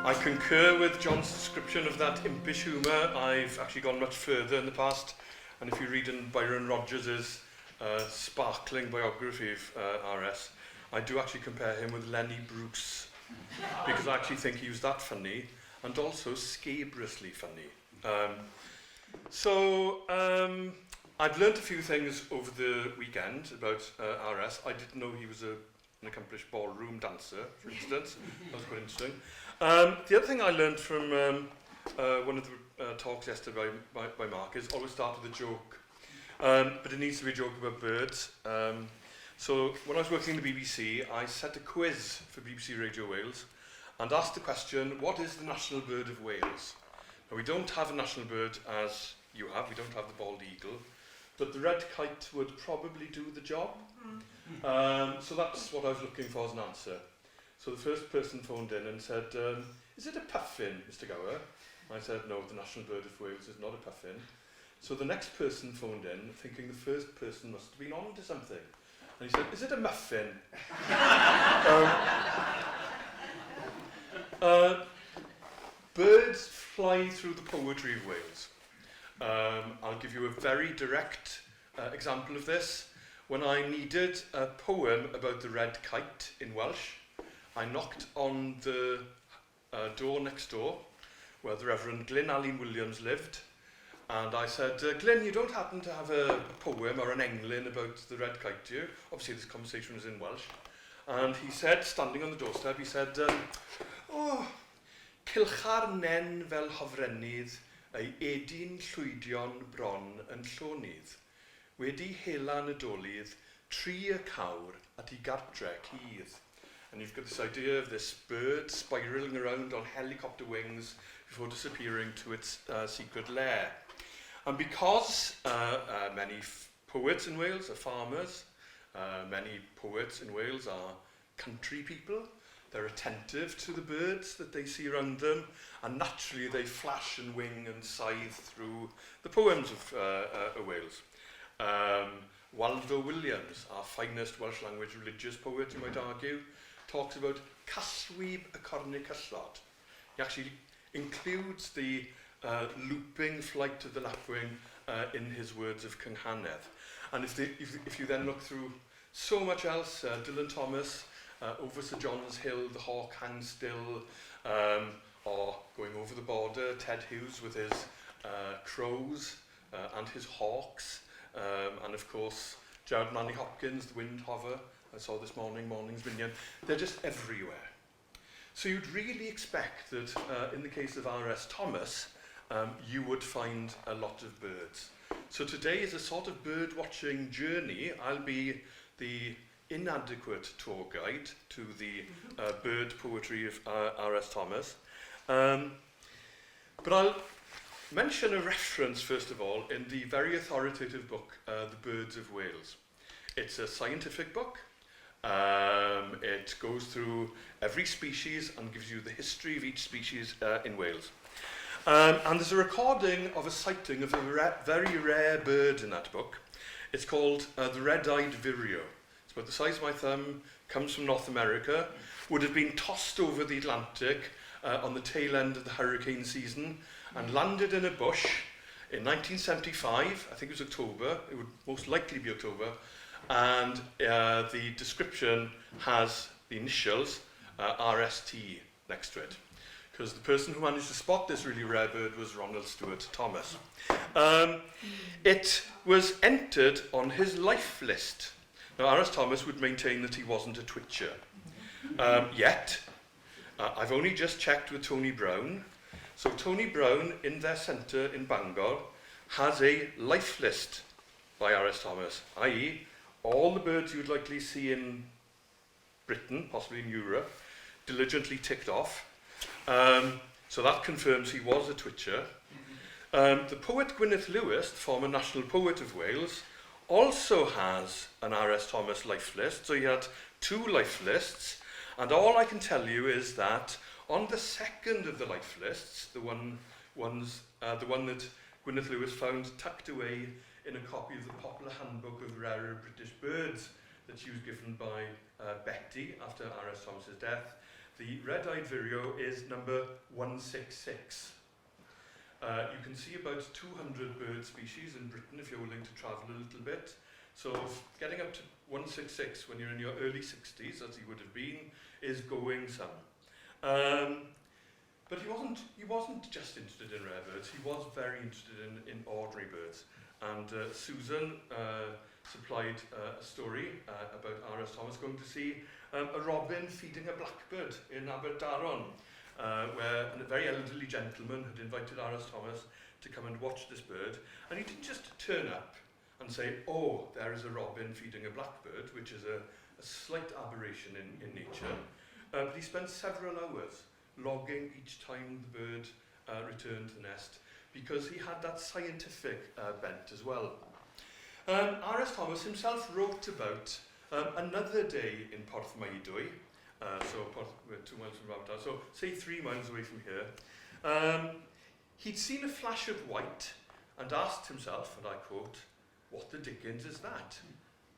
I concur with John's description of that impish humour. I've actually gone much further in the past, and if you read in Byron Rogers' sparkling biography of RS, I do actually compare him with Lenny Bruce, because I actually think he was that funny, and also scabrously funny. I've learnt a few things over the weekend about RS. I didn't know he was an accomplished ballroom dancer, for instance. That was quite interesting. The other thing I learnt from one of the talks yesterday by Mark is always start with a joke. But it needs to be a joke about birds. So when I was working in the BBC, I set a quiz for BBC Radio Wales and asked the question, what is the national bird of Wales? Now, we don't have a national bird as you have, we don't have the bald eagle, but the red kite would probably do the job. So that's what I was looking for as an answer. So the first person phoned in and said, is it a puffin, Mr. Gower? I said, no, the national bird of Wales is not a puffin. So the next person phoned in, thinking the first person must have been on to something. And he said, is it a muffin? Birds fly through the poetry of Wales. I'll give you a very direct example of this. When I needed a poem about the red kite in Welsh, I knocked on the door next door, where the Reverend Glyn Allen Williams lived, and I said, Glyn, you don't happen to have a poem or an englyn about the red kite, do you? Obviously this conversation was in Welsh. And he said, standing on the doorstep, he said, Cilchar nen fel hofrennydd, ei edyn llwydion bron yn llonydd. Wedi hela nadolydd, tri y cawr at ei gartre cydd. And you've got this idea of this bird spiraling around on helicopter wings before disappearing to its secret lair. And because many poets in Wales are farmers, many poets in Wales are country people, they're attentive to the birds that they see around them, and naturally they flash and wing and scythe through the poems of Wales. Waldo Williams, our finest Welsh language religious poet, you might argue, talks about caswyb y cornic cyllod. He actually includes the looping flight of the lapwing in his words of Cynghanedd. And if you then look through so much else, Dylan Thomas, over Sir John's Hill, the hawk hangs still, or going over the border, Ted Hughes with his crows and his hawks, and of course Gerard Manley Hopkins, the wind hover, I saw this morning, Morning's Minion. They're just everywhere. So you'd really expect that in the case of R.S. Thomas, you would find a lot of birds. So today is a sort of bird watching journey. I'll be the inadequate tour guide to the bird poetry of R.S. Thomas. But I'll mention a reference, first of all, in the very authoritative book, The Birds of Wales. It's a scientific book. It goes through every species and gives you the history of each species in Wales. And there's a recording of a sighting of a very rare bird in that book. It's called the red-eyed vireo. It's about the size of my thumb, comes from North America, would have been tossed over the Atlantic on the tail end of the hurricane season and landed in a bush in 1975, I think it was October, it would most likely be October, and the description has the initials RST next to it, because the person who managed to spot this really rare bird was Ronald Stewart Thomas. It was entered on his life list. Now, R.S. Thomas would maintain that he wasn't a twitcher. Yet, I've only just checked with Tony Brown. So Tony Brown, in their centre in Bangor, has a life list by R.S. Thomas, i.e. all the birds you'd likely see in Britain, possibly in Europe, diligently ticked off. So that confirms he was a twitcher. The poet Gwyneth Lewis, the former national poet of Wales, also has an R.S. Thomas life list. So he had two life lists, and all I can tell you is that on the second of the life lists, the one that Gwyneth Lewis found tucked away in a copy of the Popular Handbook of Rarer British Birds that she was given by Betty after R.S. Thomas's death, The red-eyed vireo is number 166. You can see about 200 bird species in Britain if you're willing to travel a little bit. So getting up to 166 when you're in your early 60s, as he would have been, is going some. But he wasn't just interested in rare birds, he was very interested in ordinary birds. And Susan supplied a story about R.S. Thomas going to see a robin feeding a blackbird in Aberdaron, where a very elderly gentleman had invited R.S. Thomas to come and watch this bird. And he didn't just turn up and say, oh, there is a robin feeding a blackbird, which is a slight aberration in nature. But he spent several hours logging each time the bird returned to the nest, because he had that scientific bent as well. R.S. Thomas himself wrote about another day in Porthmaidwy, we're 2 miles from Aberdaron, so say 3 miles away from here. He'd seen a flash of white and asked himself, and I quote, "What the dickens is that?"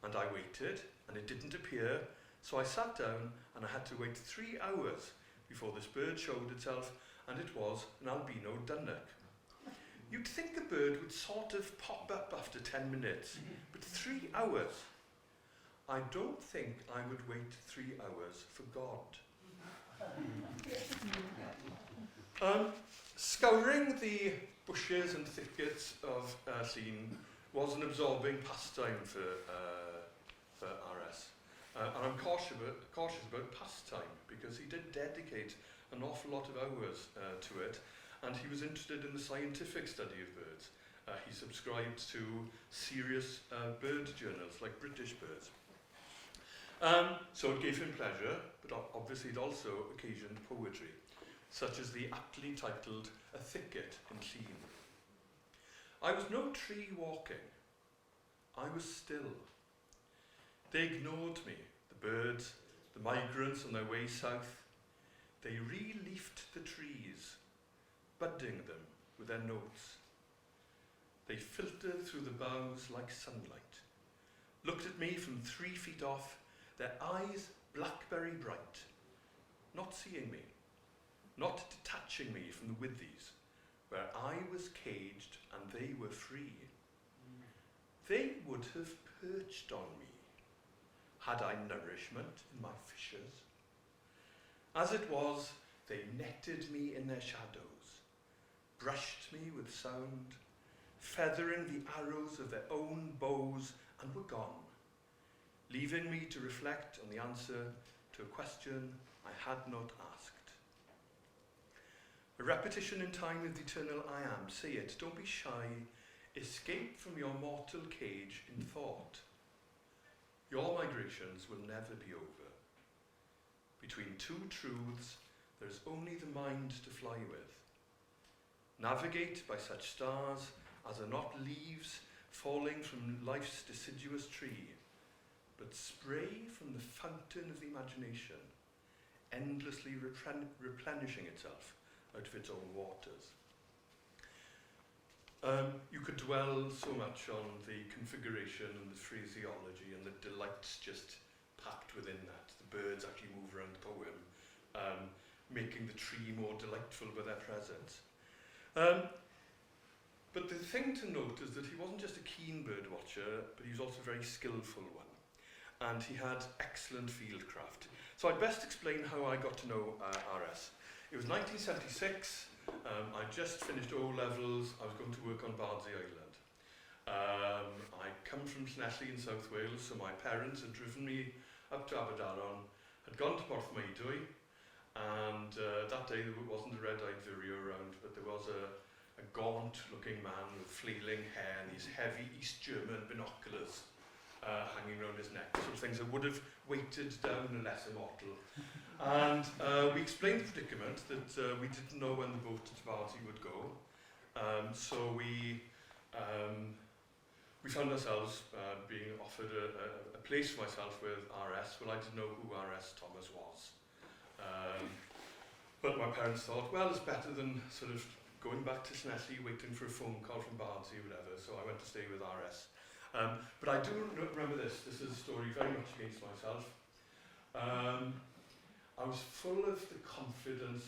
And I waited, and it didn't appear, so I sat down and I had to wait 3 hours before this bird showed itself, and it was an albino dunnock. You'd think a bird would sort of pop up after 10 minutes, but 3 hours? I don't think I would wait 3 hours for God. Scouring the bushes and thickets of Llyn was an absorbing pastime for R.S. And I'm cautious about pastime, because he did dedicate an awful lot of hours to it, and he was interested in the scientific study of birds. He subscribed to serious bird journals like British Birds. So it gave him pleasure, but obviously it also occasioned poetry, such as the aptly titled A Thicket in Llyn. I was no tree walking, I was still. They ignored me, the birds, the migrants on their way south. They re-leafed the trees, budding them with their notes. They filtered through the boughs like sunlight, looked at me from 3 feet off, their eyes blackberry bright, not seeing me, not detaching me from the withies, where I was caged and they were free. They would have perched on me, had I nourishment in my fissures. As it was, they netted me in their shadows, brushed me with sound, feathering the arrows of their own bows, and were gone, leaving me to reflect on the answer to a question I had not asked. A repetition in time of the eternal I am. Say it, don't be shy. Escape from your mortal cage in thought. Your migrations will never be over. Between two truths, there is only the mind to fly with. Navigate by such stars as are not leaves falling from life's deciduous tree, but spray from the fountain of the imagination, endlessly replenishing itself out of its own waters. You could dwell so much on the configuration and the phraseology and the delights just packed within that. The birds actually move around the poem, making the tree more delightful by their presence. But the thing to note is that he wasn't just a keen bird watcher, but he was also a very skillful one. And he had excellent fieldcraft. So I'd best explain how I got to know R.S. It was 1976. I just finished O-levels. I was going to work on Bardsey Island. I come from Llanelli in South Wales, so my parents had driven me up to Aberdaron, had gone to Porthmaidwy, and that day there wasn't a red-eyed vireo around, but there was a gaunt-looking man with flailing hair and these heavy East German binoculars hanging around his neck, sort of things that would have weighted down a lesser mortal. And we explained the predicament that we didn't know when the boat to Bardsey would go, so we found ourselves being offered a place for myself with R.S. Well, I didn't know who R.S. Thomas was. But my parents thought, well, it's better than sort of going back to Llanelli, waiting for a phone call from Bardsey or whatever, so I went to stay with R.S. But I do remember this. This is a story very much against myself. I was full of the confidence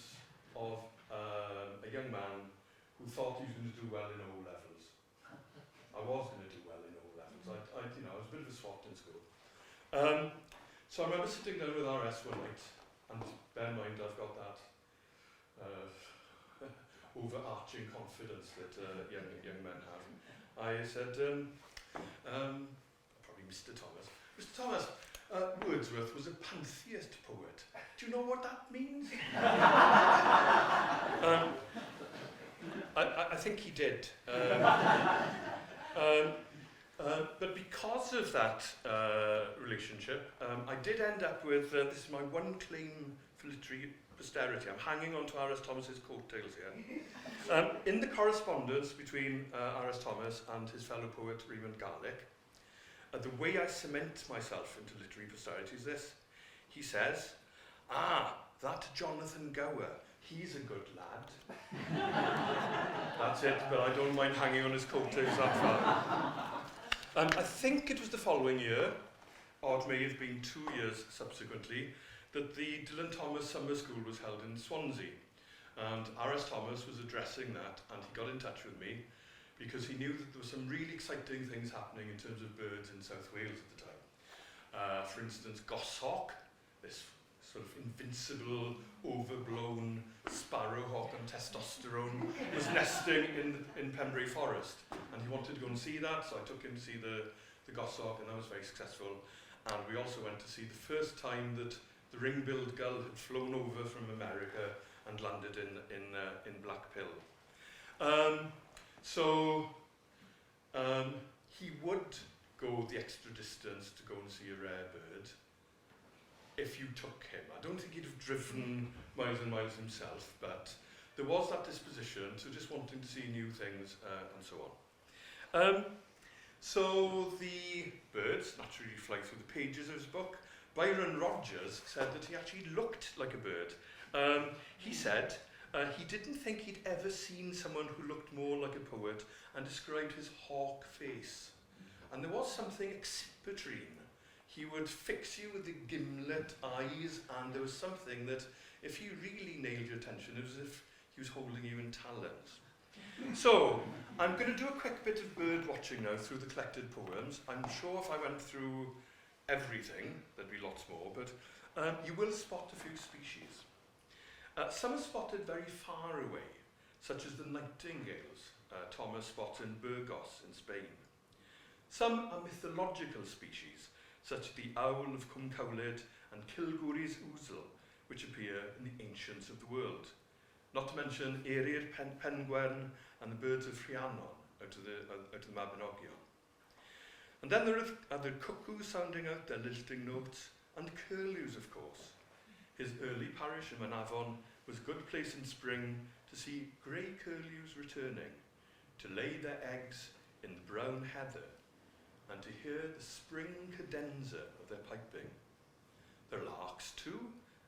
of a young man who thought he was going to do well in O-levels. I was going to do well in O-levels. I was a bit of a swot in school. So I remember sitting down with RS one night, and bear in mind I've got that overarching confidence that young men have. I said, probably Mr. Thomas, Mr. Thomas, Wordsworth was a pantheist poet. Do you know what that means? I think he did. But because of that relationship, I did end up with, this is my one claim for literary posterity. I'm hanging on to R.S. Thomas's coattails here. In the correspondence between R.S. Thomas and his fellow poet Raymond Garlick, the way I cement myself into literary posterity is this. He says, that Jonathan Gower, he's a good lad. That's it, but I don't mind hanging on his coattails that far. I think it was the following year, or it may have been 2 years subsequently, that the Dylan Thomas Summer School was held in Swansea. And R.S. Thomas was addressing that, and he got in touch with me because he knew that there were some really exciting things happening in terms of birds in South Wales at the time. For instance, goshawk, this sort of invincible, overblown sparrowhawk on testosterone, was nesting in Pembrey Forest. And he wanted to go and see that, so I took him to see the goshawk, and that was very successful. And we also went to see the first time that the ring-billed gull had flown over from America and landed in Blackpill. So he would go the extra distance to go and see a rare bird if you took him. I don't think he'd have driven miles and miles himself, but there was that disposition to just wanting to see new things and so on. So the birds naturally fly through the pages of his book. Byron Rogers said that he actually looked like a bird. He said he didn't think he'd ever seen someone who looked more like a poet, and described his hawk face. And there was something excipitrine. He would fix you with the gimlet eyes, and there was something that, if he really nailed your attention, it was as if he was holding you in talons. So, I'm going to do a quick bit of bird watching now through the collected poems. I'm sure if I went through everything, there'd be lots more, but you will spot a few species. Some are spotted very far away, such as the nightingales Thomas spots in Burgos in Spain. Some are mythological species, such as the owl of Cwm Cawlyd and Cilgwri's ousel, which appear in the ancients of the world. Not to mention Eiri'r Pengwern and the birds of Rhiannon out of the Mabinogion. And then there are the cuckoos sounding out their lilting notes, and curlews, of course. His early parish in Manavon was a good place in spring to see grey curlews returning, to lay their eggs in the brown heather, and to hear the spring cadenza of their piping. There are larks too,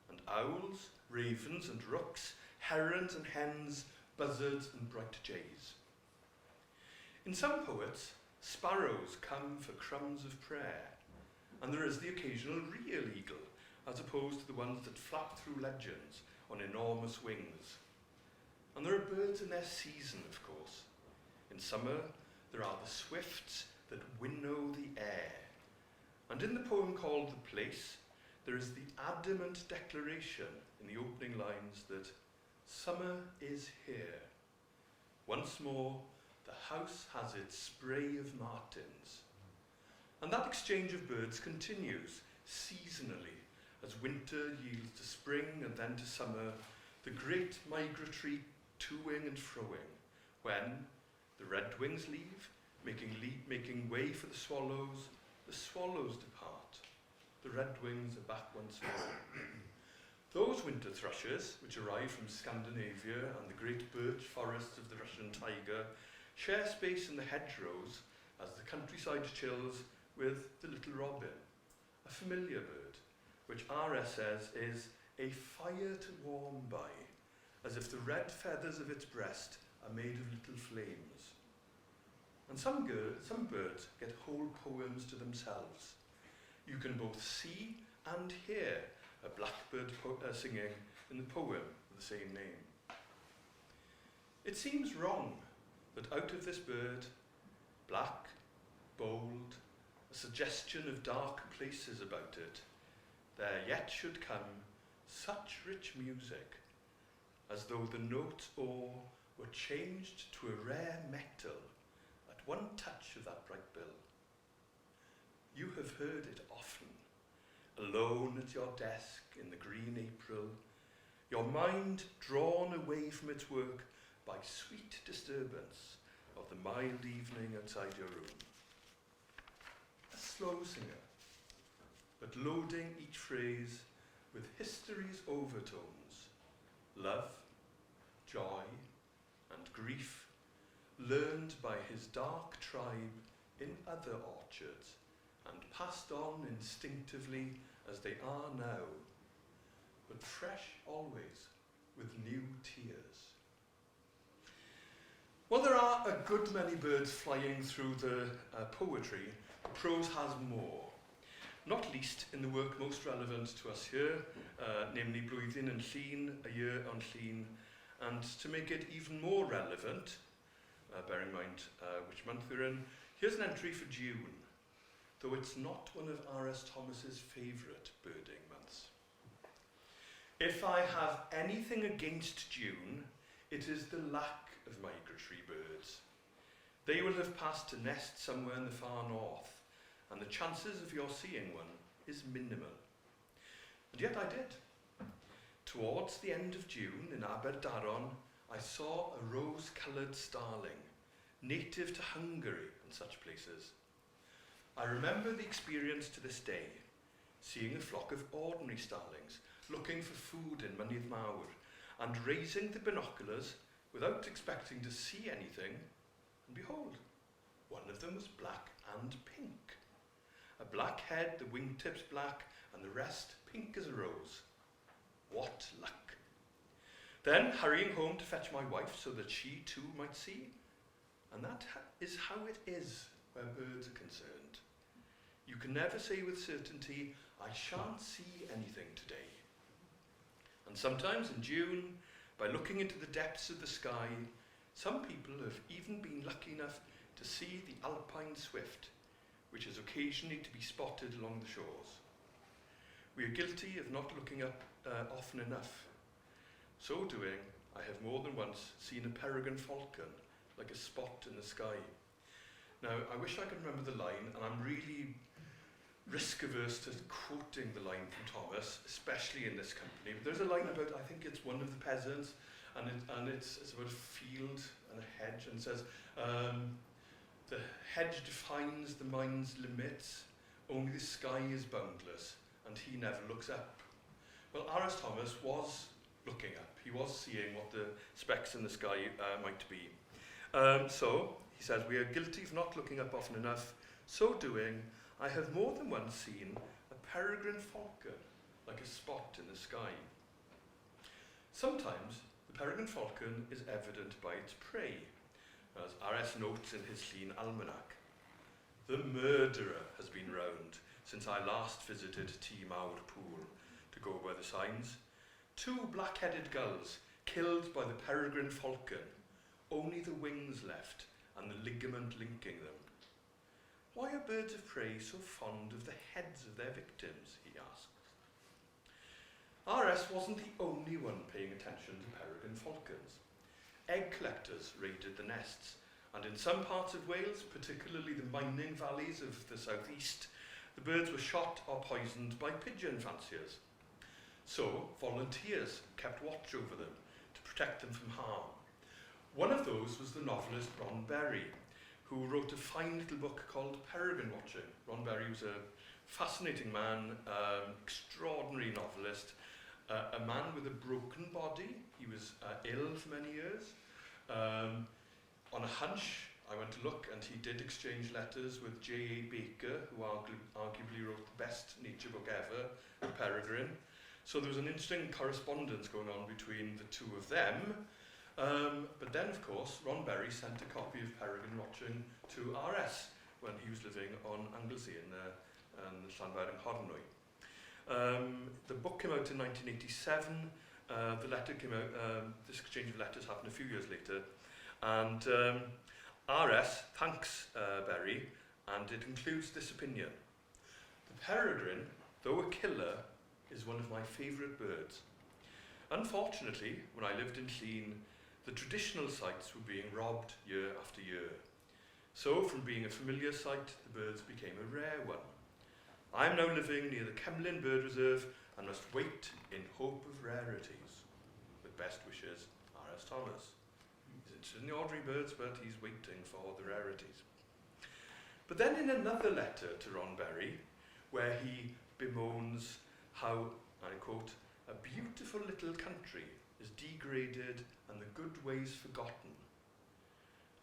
and owls, ravens and rooks, herons and hens, buzzards and bright jays. In some poets, sparrows come for crumbs of prayer, and there is the occasional real eagle, as opposed to the ones that flap through legends on enormous wings. And there are birds in their season, of course. In summer, there are the swifts that winnow the air. And in the poem called The Place, there is the adamant declaration in the opening lines that summer is here. Once more, the house has its spray of martins. And that exchange of birds continues seasonally as winter yields to spring and then to summer, the great migratory toing and froing, when the redwings leave, making way for the swallows depart. The redwings are back once more. Those winter thrushes, which arrive from Scandinavia and the great birch forests of the Russian taiga, share space in the hedgerows as the countryside chills with the little robin, a familiar bird, which R.S. says is a fire to warm by, as if the red feathers of its breast are made of little flames. And some birds get whole poems to themselves. You can both see and hear a blackbird singing in the poem of the same name. It seems wrong that out of this bird, black, bold, a suggestion of dark places about it, there yet should come such rich music, as though the notes all were changed to a rare metal at one touch of that bright bill. You have heard it often, alone at your desk in the green April, your mind drawn away from its work by sweet disturbance of the mild evening outside your room. A slow singer, but loading each phrase with history's overtones, love, joy, and grief, learned by his dark tribe in other orchards, and passed on instinctively as they are now, but fresh always with new tears. While there are a good many birds flying through the poetry, prose has more, not least in the work most relevant to us here, namely Blwyddyn yn Llun, A Year on Llun, and to make it even more relevant, bear in mind which month we're in, here's an entry for June, though it's not one of R.S. Thomas's favourite birding months. If I have anything against June, it is the lack of migratory birds. They will have passed to nest somewhere in the far north, and the chances of your seeing one is minimal. And yet I did. Towards the end of June in Aberdaron, I saw a rose-coloured starling, native to Hungary and such places. I remember the experience to this day, seeing a flock of ordinary starlings looking for food in Mynydd Mawr and raising the binoculars without expecting to see anything, and behold, one of them was black and pink. A black head, the wingtips black, and the rest pink as a rose. What luck! Then, hurrying home to fetch my wife so that she too might see, and that is how it is where birds are concerned. You can never say with certainty, I shan't see anything today. And sometimes in June, by looking into the depths of the sky, some people have even been lucky enough to see the alpine swift, which is occasionally to be spotted along the shores. We are guilty of not looking up often enough. So doing, I have more than once seen a peregrine falcon, like a spot in the sky. Now, I wish I could remember the line, and I'm really risk-averse to quoting the line from Thomas, especially in this company. But there's a line about, I think it's one of the peasants, and it's about a field and a hedge, and it says, the hedge defines the mind's limits, only the sky is boundless, and he never looks up. Well, R.S. Thomas was looking up. He was seeing what the specks in the sky might be. So, he says, we are guilty of not looking up often enough. So doing, I have more than once seen a peregrine falcon, like a spot in the sky. Sometimes, the peregrine falcon is evident by its prey, as R.S. notes in his Llun Almanac. The murderer has been round since I last visited T. Mawr Pool, to go by the signs. 2 black-headed gulls killed by the peregrine falcon, only the wings left and the ligament linking them. Why are birds of prey so fond of the heads of their victims, he asks. R.S. wasn't the only one paying attention to peregrine falcons. Egg collectors raided the nests, and in some parts of Wales, particularly the mining valleys of the southeast, the birds were shot or poisoned by pigeon fanciers. So, volunteers kept watch over them to protect them from harm. One of those was the novelist Ron Berry, who wrote a fine little book called Peregrine Watching. Ron Berry was a fascinating man, extraordinary novelist, a man with a broken body. He was ill for many years. On a hunch, I went to look, and he did exchange letters with J.A. Baker, who arguably wrote the best nature book ever, Peregrine. So there was an interesting correspondence going on between the two of them. But then, of course, Ron Berry sent a copy of Peregrine Watching to R.S. when he was living on Anglesey in Llanfair and Hornwy. The book came out in 1987. The letter came out, this exchange of letters happened a few years later. And RS thanks Berry, and it includes this opinion. The peregrine, though a killer, is one of my favourite birds. Unfortunately, when I lived in Llŷn, the traditional sites were being robbed year after year. So, from being a familiar sight, the birds became a rare one. I am now living near the Cemlyn Bird Reserve and must wait in hope of rarities. With best wishes, R.S. Thomas. He's interested in the ordinary birds, but he's waiting for the rarities. But then in another letter to Ron Berry, where he bemoans how, and I quote, a beautiful little country is degraded and the good ways forgotten.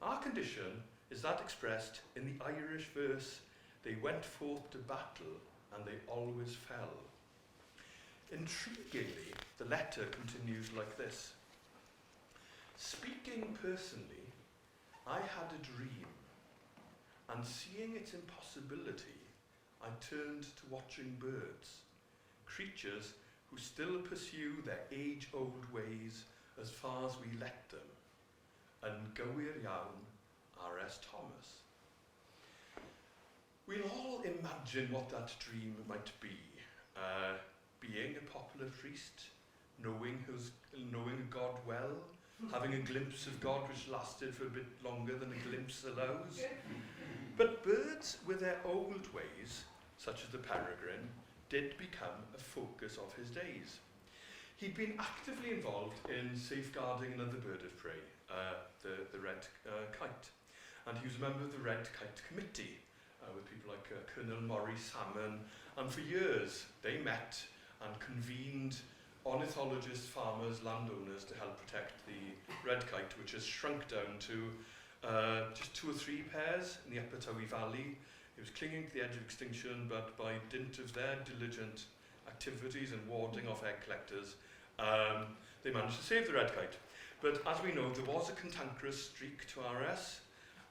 Our condition is that expressed in the Irish verse, they went forth to battle and they always fell. Intriguingly, the letter continues like this. Speaking personally, I had a dream, and seeing its impossibility, I turned to watching birds, creatures who still pursue their age-old ways as far as we let them. And Gower iawn, R.S. Thomas. We'll all imagine what that dream might be. Being a popular priest, knowing God well, having a glimpse of God which lasted for a bit longer than a glimpse allows. But birds with their old ways, such as the peregrine, did become a focus of his days. He'd been actively involved in safeguarding another bird of prey, the red kite. And he was a member of the Red Kite Committee, with people like Colonel Maurice Salmon, and for years they met and convened ornithologists, farmers, landowners to help protect the red kite, which has shrunk down to just 2 or 3 pairs in the Upper Towy Valley. It was clinging to the edge of extinction, but by dint of their diligent activities and warding off egg collectors, they managed to save the red kite. But as we know, there was a cantankerous streak to RS,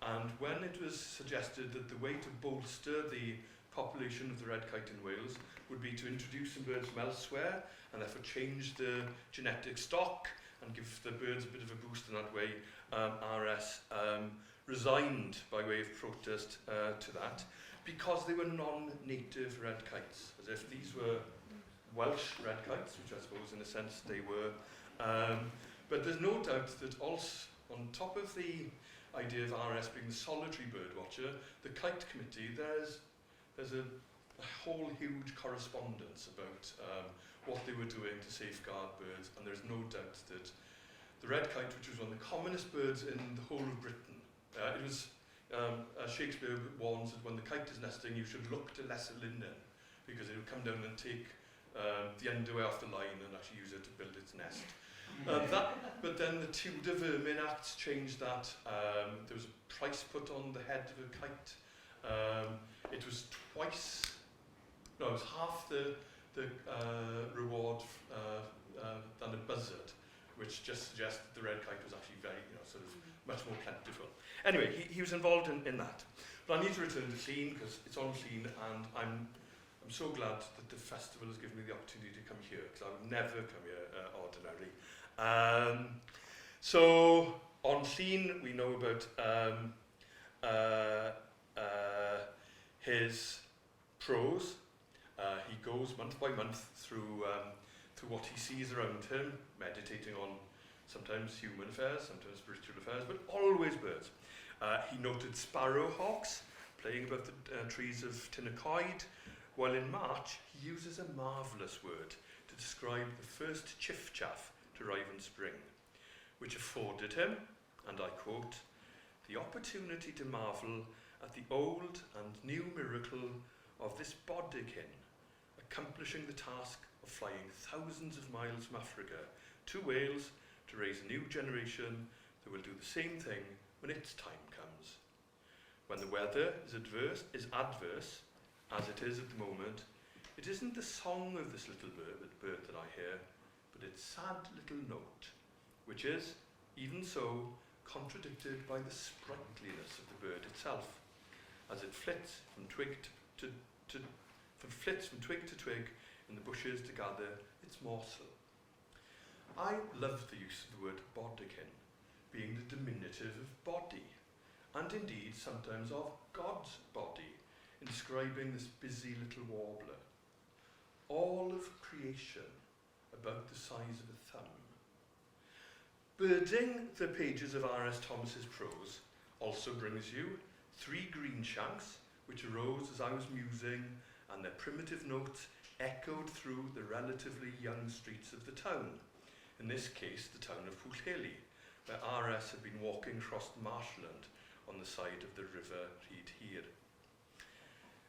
and when it was suggested that the way to bolster the population of the red kite in Wales would be to introduce some birds from elsewhere and therefore change the genetic stock and give the birds a bit of a boost in that way, RS resigned by way of protest to that because they were non-native red kites, as if these were Welsh red kites, which I suppose in a sense they were. But there's no doubt that also on top of the idea of RS being the solitary bird watcher, the Kite Committee, there's a whole huge correspondence about what they were doing to safeguard birds, and there's no doubt that the red kite, which was one of the commonest birds in the whole of Britain, it was, Shakespeare warns that when the kite is nesting, you should look to lesser linen, because it would come down and take the underwear off the line and actually use it to build its nest. But then the Tudor Vermin Acts changed that. There was a price put on the head of a kite. It was it was half the reward than a buzzard, which just suggests that the red kite was actually very, sort of much more plentiful. Anyway, he was involved in that. But I need to return to Llŷn because it's on Llŷn, and I'm so glad that the festival has given me the opportunity to come here, because I would never come here ordinarily. So on Llŷn, we know about his prose. He goes month by month through what he sees around him, meditating on sometimes human affairs, sometimes spiritual affairs, but always birds. He noted sparrowhawks playing above the trees of Tinnacoid, while in March he uses a marvellous word to describe the first chiff-chaff to arrive in spring, which afforded him, and I quote, the opportunity to marvel at the old and new miracle of this bodkin, accomplishing the task of flying thousands of miles from Africa to Wales to raise a new generation that will do the same thing when its time comes. When the weather is adverse, as it is at the moment, it isn't the song of this little bird that I hear, but its sad little note, which is, even so, contradicted by the sprightliness of the bird itself, as it flits from twig to twig in the bushes to gather its morsel. I love the use of the word bodkin, being the diminutive of body, and indeed sometimes of God's body, in describing this busy little warbler. All of creation about the size of a thumb. Birding the pages of R.S. Thomas's prose also brings you 3 green shanks, which arose as I was musing, and their primitive notes echoed through the relatively young streets of the town, in this case the town of Pwllheli, where R.S. had been walking across the marshland on the side of the river Rhyd Hir.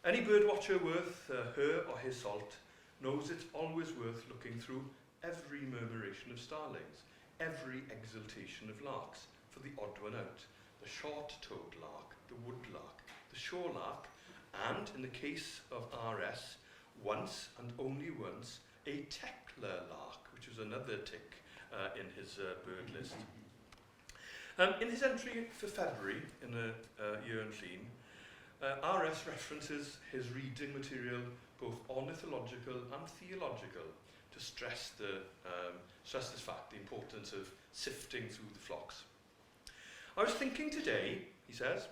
Any birdwatcher worth her or his salt knows it's always worth looking through every murmuration of starlings, every exultation of larks, for the odd one out, the short-toed lark, the woodlark, the shorelark, and, in the case of R.S., once and only once, a Tekla lark, which was another tick in his bird list. In his entry for February, in the year and clean, R.S. references his reading material, both ornithological and theological, to stress this fact, the importance of sifting through the flocks. I was thinking today, he says,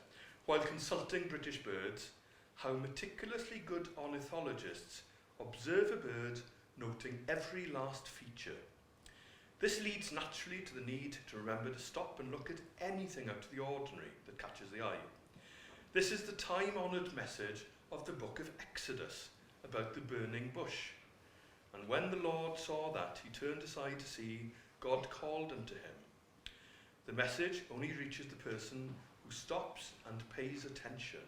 while consulting British birds, how meticulously good ornithologists observe a bird, noting every last feature. This leads naturally to the need to remember to stop and look at anything out of the ordinary that catches the eye. This is the time-honoured message of the book of Exodus about the burning bush. And when the Lord saw that, he turned aside to see, God called unto him. The message only reaches the person who stops and pays attention.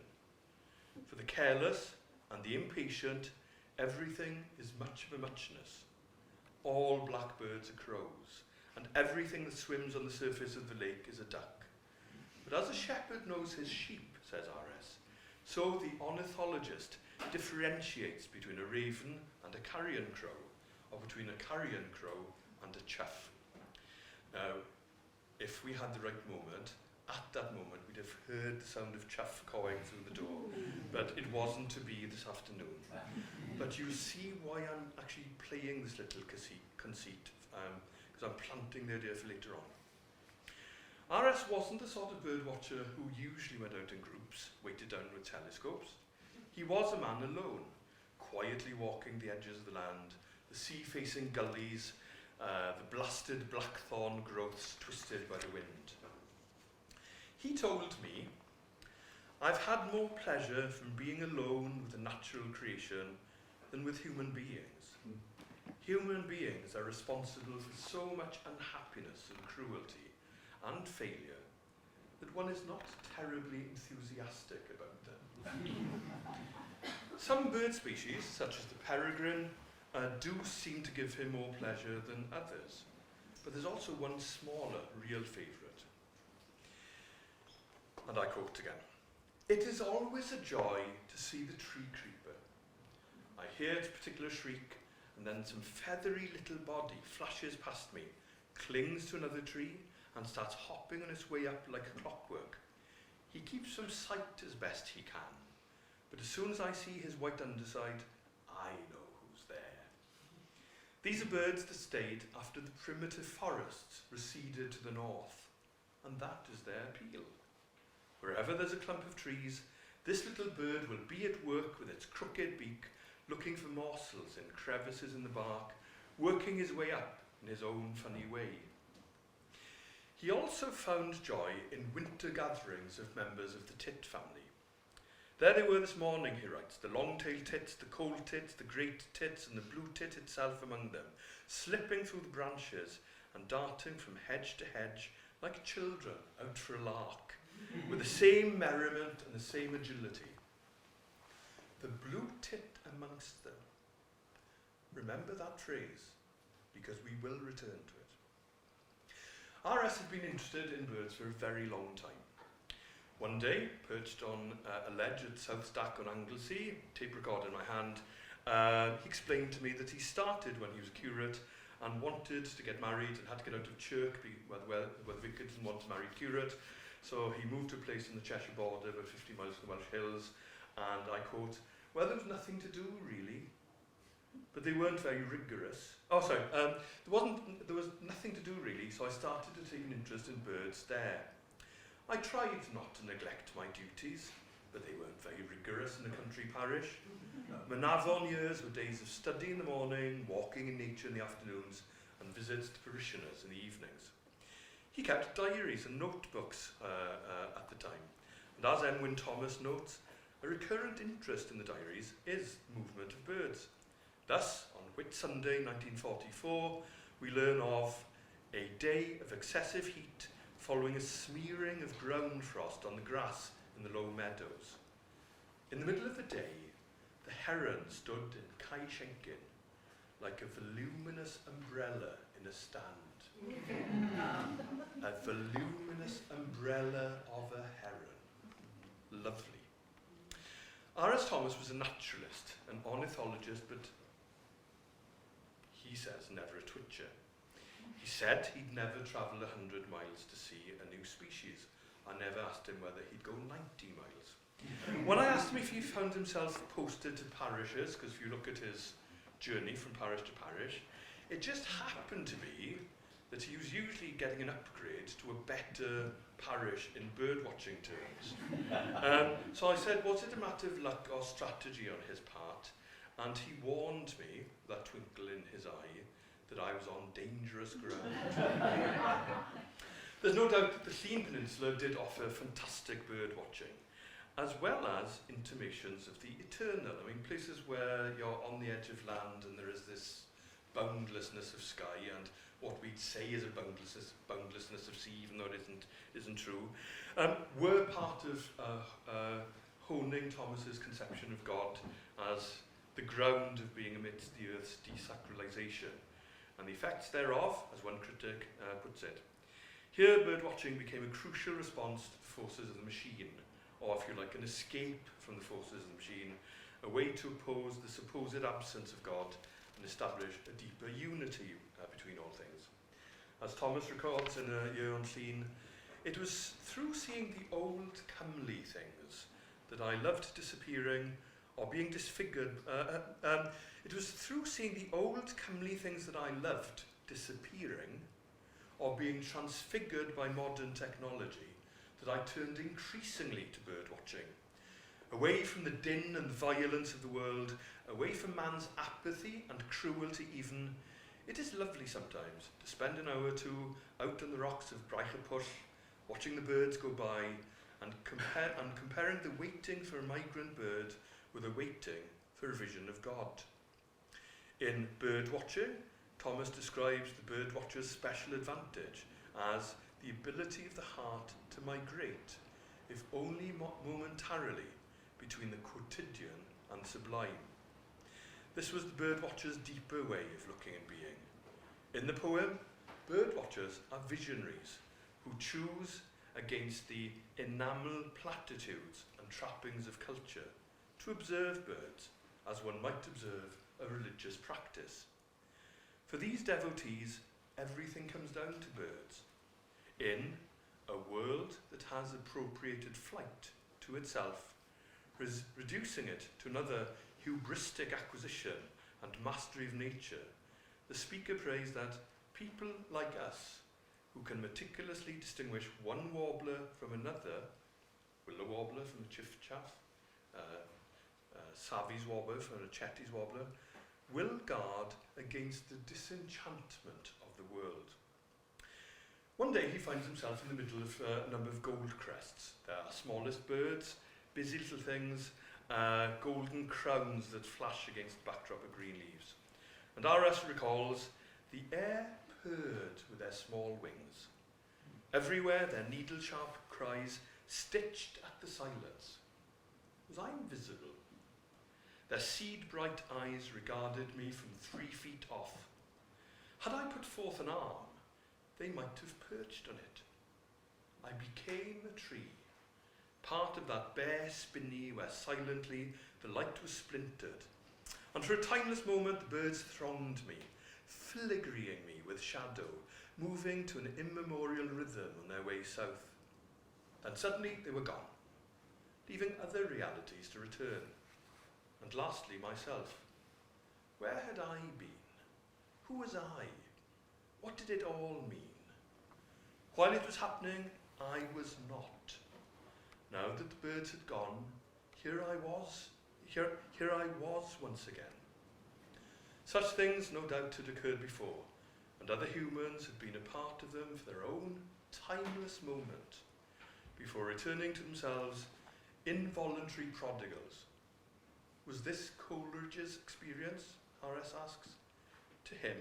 For the careless and the impatient, everything is much of a muchness. All blackbirds are crows, and everything that swims on the surface of the lake is a duck. But as a shepherd knows his sheep, says R.S., so the ornithologist differentiates between a raven and a carrion crow, or between a carrion crow and a chough. Now, if we had the right moment, at that moment we'd have heard the sound of chough cawing through the door, but it wasn't to be this afternoon. But you see why I'm actually playing this little conceit, because I'm planting the idea for later on. R.S. wasn't the sort of bird watcher who usually went out in groups, weighted down with telescopes. He was a man alone, quietly walking the edges of the land, the sea-facing gullies, the blasted blackthorn growths twisted by the wind. He told me, I've had more pleasure from being alone with the natural creation than with human beings. Human beings are responsible for so much unhappiness and cruelty and failure that one is not terribly enthusiastic about them. Some bird species, such as the peregrine, do seem to give him more pleasure than others. But there's also one smaller, real favourite. And I quote again. It is always a joy to see the tree creeper. I hear its particular shriek, and then some feathery little body flashes past me, clings to another tree, and starts hopping on its way up like clockwork. He keeps from sight as best he can, but as soon as I see his white underside, I know who's there. These are birds that stayed after the primitive forests receded to the north, and that is their appeal. Wherever there's a clump of trees, this little bird will be at work with its crooked beak, looking for morsels in crevices in the bark, working his way up in his own funny way. He also found joy in winter gatherings of members of the tit family. There they were this morning, he writes, the long-tailed tits, the cold tits, the great tits, and the blue tit itself among them, slipping through the branches and darting from hedge to hedge like children out for a lark, with the same merriment and the same agility. The blue tit amongst them. Remember that phrase, because we will return to it. R.S. had been interested in birds for a very long time. One day, perched on a ledge at South Stack on Anglesey, tape recorder in my hand, he explained to me that he started when he was a curate and wanted to get married and had to get out of Chirk where the vicar didn't want to marry a curate. So he moved to a place on the Cheshire border, about 50 miles from the Welsh Hills, and I quote, well, there was nothing to do, really. but they weren't very rigorous. There was nothing to do really, so I started to take an interest in birds there. I tried not to neglect my duties, but they weren't very rigorous in a country parish. My Navon years were days of study in the morning, walking in nature in the afternoons, and visits to parishioners in the evenings. He kept diaries and notebooks at the time, and as Emwyn Thomas notes, a recurrent interest in the diaries is movement of birds. Thus, on Whit Sunday 1944, we learn of a day of excessive heat following a smearing of ground frost on the grass in the low meadows. In the middle of the day, the heron stood in Kai Shenkin like a voluminous umbrella in a stand. A voluminous umbrella of a heron. Lovely. R.S. Thomas was a naturalist, an ornithologist, but he says never a twitcher. He said he'd never travel 100 miles to see a new species. I never asked him whether he'd go 90 miles. When I asked him if he found himself posted to parishes, because if you look at his journey from parish to parish, it just happened to be that he was usually getting an upgrade to a better parish in bird watching terms. So I said, was it a matter of luck or strategy on his part? And he warned me, that twinkle in his eye, that I was on dangerous ground. There's no doubt that the Llŷn Peninsula did offer fantastic bird watching, as well as intimations of the eternal. I mean, places where you're on the edge of land and there is this boundlessness of sky and what we'd say is a boundlessness of sea, even though it isn't true, were part of honing Thomas's conception of God as the ground of being amidst the earth's desacralization, and the effects thereof, as one critic puts it. Here, birdwatching became a crucial response to the forces of the machine, or if you like, an escape from the forces of the machine, a way to oppose the supposed absence of God and establish a deeper unity between all things. As Thomas records in A Year on Llŷn, it was through seeing the old comely things that I loved disappearing or being disfigured. It was through seeing the old comely things that I loved disappearing or being transfigured by modern technology that I turned increasingly to bird watching. Away from the din and violence of the world, away from man's apathy and cruelty even, it is lovely sometimes to spend an hour or two out on the rocks of Braichapwll, watching the birds go by and comparing the waiting for a migrant bird with a waiting for a vision of God. In Bird Watching, Thomas describes the bird watcher's special advantage as the ability of the heart to migrate, if only momentarily, between the quotidian and sublime. This was the bird watcher's deeper way of looking and being. In the poem, bird watchers are visionaries who choose against the enamel platitudes and trappings of culture to observe birds as one might observe a religious practice. For these devotees, everything comes down to birds. In a world that has appropriated flight to itself, reducing it to another hubristic acquisition and mastery of nature, the speaker prays that people like us, who can meticulously distinguish one warbler from another, willow warbler from a chiffchaff, Savi's warbler from a Chetty's warbler, will guard against the disenchantment of the world. One day he finds himself in the middle of a number of gold crests. They are smallest birds, busy little things, golden crowns that flash against the backdrop of green leaves. And R.S. recalls, the air purred with their small wings. Everywhere their needle-sharp cries stitched at the silence. Was I invisible? Their seed-bright eyes regarded me from 3 feet off. Had I put forth an arm, they might have perched on it. I became a tree, part of that bare spinney where silently the light was splintered. And for a timeless moment the birds thronged me, fliggering me with shadow, moving to an immemorial rhythm on their way south. Then suddenly they were gone, leaving other realities to return. And lastly, myself. Where had I been? Who was I? What did it all mean? While it was happening, I was not. Now that the birds had gone, here I was once again. Such things no doubt had occurred before, and other humans had been a part of them for their own timeless moment, before returning to themselves involuntary prodigals. Was this Coleridge's experience? R.S. asks. To him,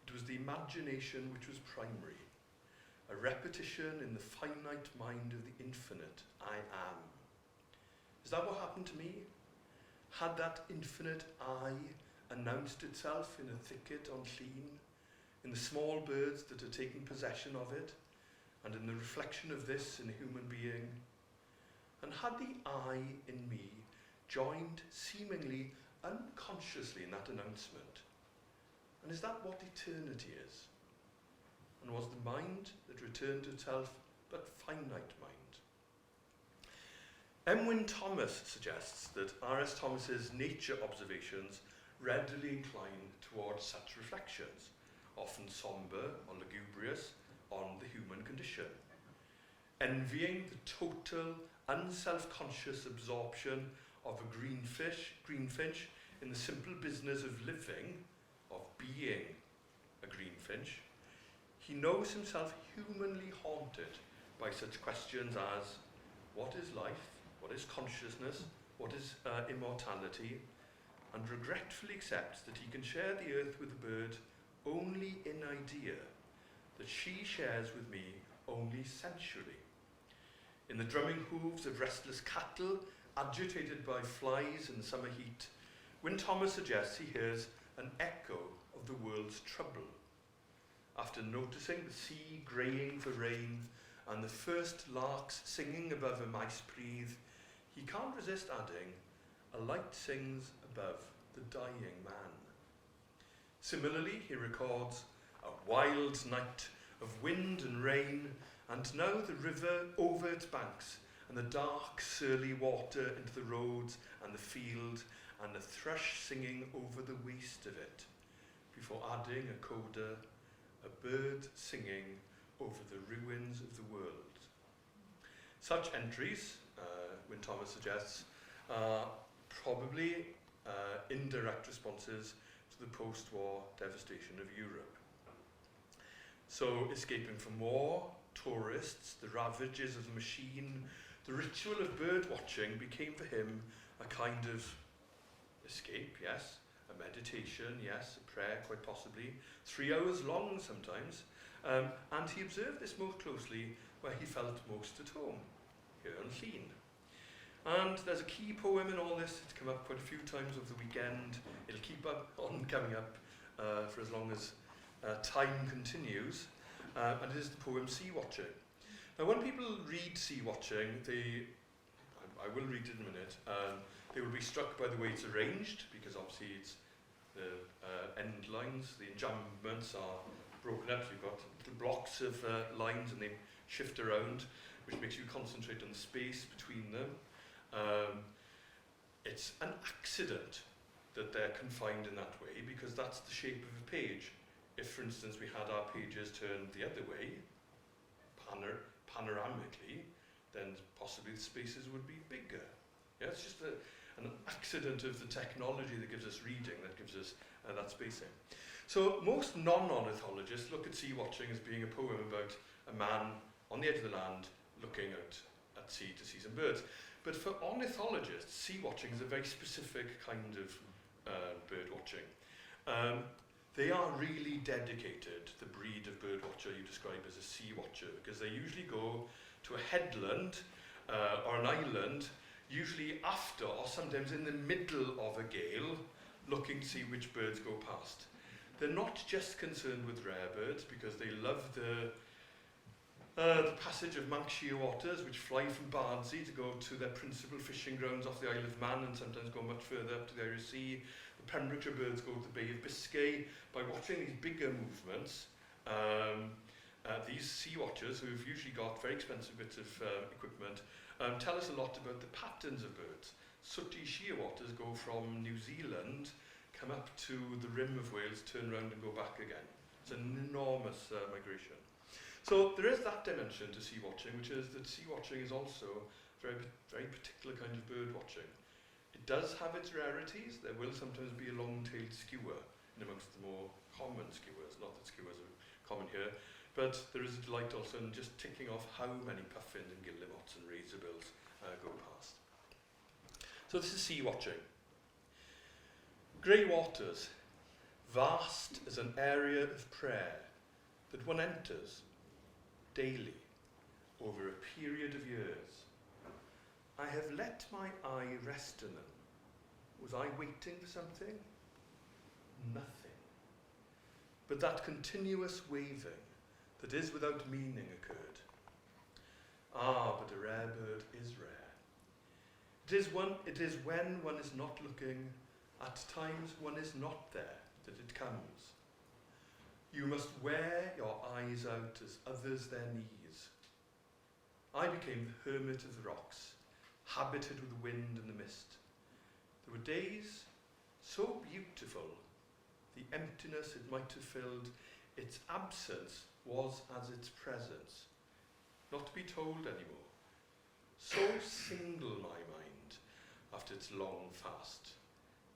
it was the imagination which was primary, a repetition in the finite mind of the infinite I am. Is that what happened to me? Had that infinite I announced itself in a thicket on Llyn, in the small birds that had taken possession of it, and in the reflection of this in a human being? And had the I in me joined seemingly unconsciously in that announcement? And is that what eternity is? And was the mind that returned to itself but finite mind? M. Wynne Thomas suggests that R.S. Thomas's nature observations readily incline towards such reflections, often sombre or lugubrious, on the human condition, envying the total, unself-conscious absorption of a greenfinch in the simple business of living, of being a greenfinch. He knows himself humanly haunted by such questions as, what is life? What is consciousness? What is immortality? And regretfully accepts that he can share the earth with the bird only in idea, that she shares with me only sensually. In the drumming hooves of restless cattle, agitated by flies in the summer heat, Wynne Thomas suggests he hears an echo of the world's trouble. After noticing the sea greying for rain and the first larks singing above a mice breathe, he can't resist adding, a light sings above the dying man. Similarly, he records a wild night of wind and rain, and now the river over its banks, and the dark, surly water into the roads and the field, and the thrush singing over the waste of it, before adding a coda, a bird singing over the ruins of the world. Such entries, Wynne Thomas suggests, are probably indirect responses to the post-war devastation of Europe. So, escaping from war, tourists, the ravages of the machine, the ritual of bird watching became for him a kind of escape, yes, a meditation, yes, a prayer quite possibly, 3 hours long sometimes, and he observed this most closely where he felt most at home, here on Llyn. And there's a key poem in all this. It's come up quite a few times over the weekend. It'll keep on coming up for as long as time continues. And it is the poem Sea Watching. Now, when people read Sea Watching, I will read it in a minute, they will be struck by the way it's arranged, because obviously it's the end lines, the enjambments are broken up. You've got the blocks of lines and they shift around, which makes you concentrate on the space between them. It's an accident that they're confined in that way, because that's the shape of a page. If, for instance, we had our pages turned the other way, panoramically, then possibly the spaces would be bigger. Yeah, it's just an accident of the technology that gives us reading, that gives us that spacing. So most non-ornithologists look at sea watching as being a poem about a man on the edge of the land looking out at sea to see some birds. But for ornithologists, sea watching is a very specific kind of bird watching. They are really dedicated to the breed of bird watcher you describe as a sea watcher, because they usually go to a headland or an island, usually after or sometimes in the middle of a gale, looking to see which birds go past. They're not just concerned with rare birds, because they love the passage of Manx shearwaters, which fly from Bardsey to go to their principal fishing grounds off the Isle of Man and sometimes go much further up to the Irish Sea. The Pembrokeshire birds go to the Bay of Biscay. By watching these bigger movements, these sea watchers, who have usually got very expensive bits of equipment, tell us a lot about the patterns of birds. Sooty shearwaters go from New Zealand, come up to the rim of Wales, turn around and go back again. It's an enormous migration. So there is that dimension to sea watching, which is that sea watching is also a very particular kind of bird watching. It does have its rarities. There will sometimes be a long-tailed skewer in amongst the more common skewers. Not that skewers are common here, but there is a delight also in just ticking off how many puffins and guillemots and razorbills go past. So this is sea watching. Grey waters, vast as an area of prayer that one enters daily over a period of years. I have let my eye rest in them. Was I waiting for something? Nothing. But that continuous waving that is without meaning occurred. Ah, but a rare bird is rare. It is when one is not looking, at times one is not there, that it comes. You must wear your eyes out as others their knees. I became the hermit of the rocks, habited with the wind and the mist. There were days so beautiful, the emptiness it might have filled, its absence was as its presence, not to be told anymore. So single my mind after its long fast,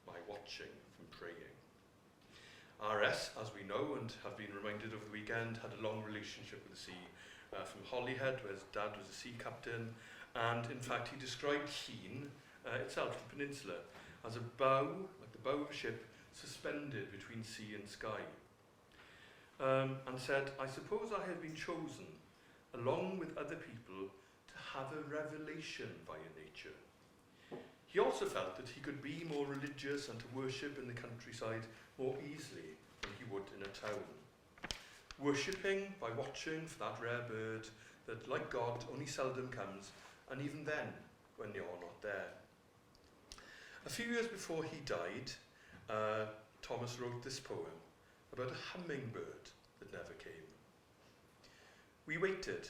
my watching from praying. RS, as we know and have been reminded over the weekend, had a long relationship with the sea, from Holyhead, where his dad was a sea captain, and in fact he described Llŷn itself, the peninsula, as a bow, like the bow of a ship, suspended between sea and sky. And said, I suppose I have been chosen, along with other people, to have a revelation via nature. He also felt that he could be more religious and to worship in the countryside more easily than he would in a town. Worshipping by watching for that rare bird that, like God, only seldom comes, and even then, when you're not there. A few years before he died, Thomas wrote this poem about a hummingbird that never came. We waited,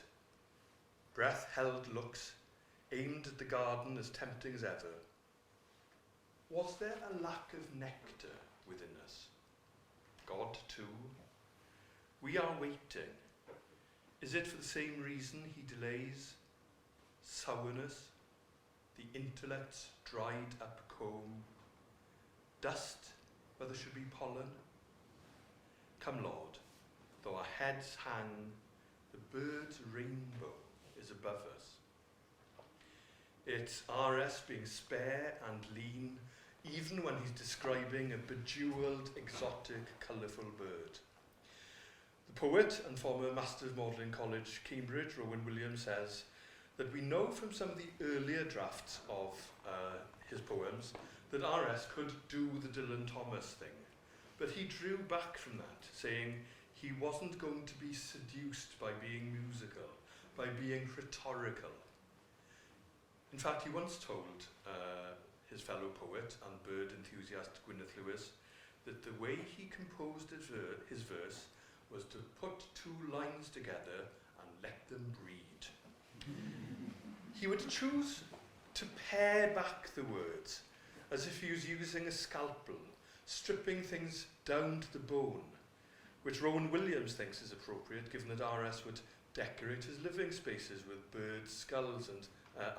breath-held looks, aimed at the garden as tempting as ever. Was there a lack of nectar within us? God too? We are waiting. Is it for the same reason he delays? Sourness, the intellect's dried up comb, dust where there should be pollen? Come, Lord, though our heads hang, the bird's rainbow is above us. It's RS being spare and lean, even when he's describing a bejewelled, exotic, colourful bird. The poet and former Master of Magdalen College, Cambridge, Rowan Williams, says that we know from some of the earlier drafts of his poems that RS could do the Dylan Thomas thing, but he drew back from that, saying he wasn't going to be seduced by being musical, by being rhetorical. In fact, he once told his fellow poet and bird enthusiast Gwyneth Lewis that the way he composed his verse was to put two lines together and let them breed. He would choose to pare back the words as if he was using a scalpel, stripping things down to the bone, which Rowan Williams thinks is appropriate given that RS would decorate his living spaces with birds' skulls and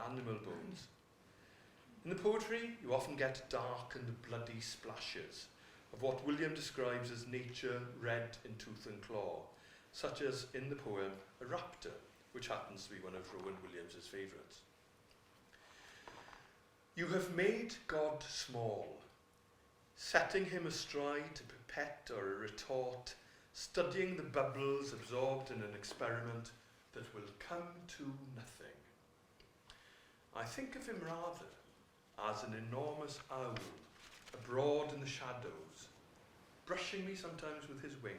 animal bones. In the poetry, you often get dark and bloody splashes of what William describes as nature red in tooth and claw, such as in the poem A Raptor, which happens to be one of Rowan Williams's favourites. You have made God small, setting him astride a pipette or a retort, studying the bubbles absorbed in an experiment that will come to nothing. I think of him rather as an enormous owl, abroad in the shadows, brushing me sometimes with his wing,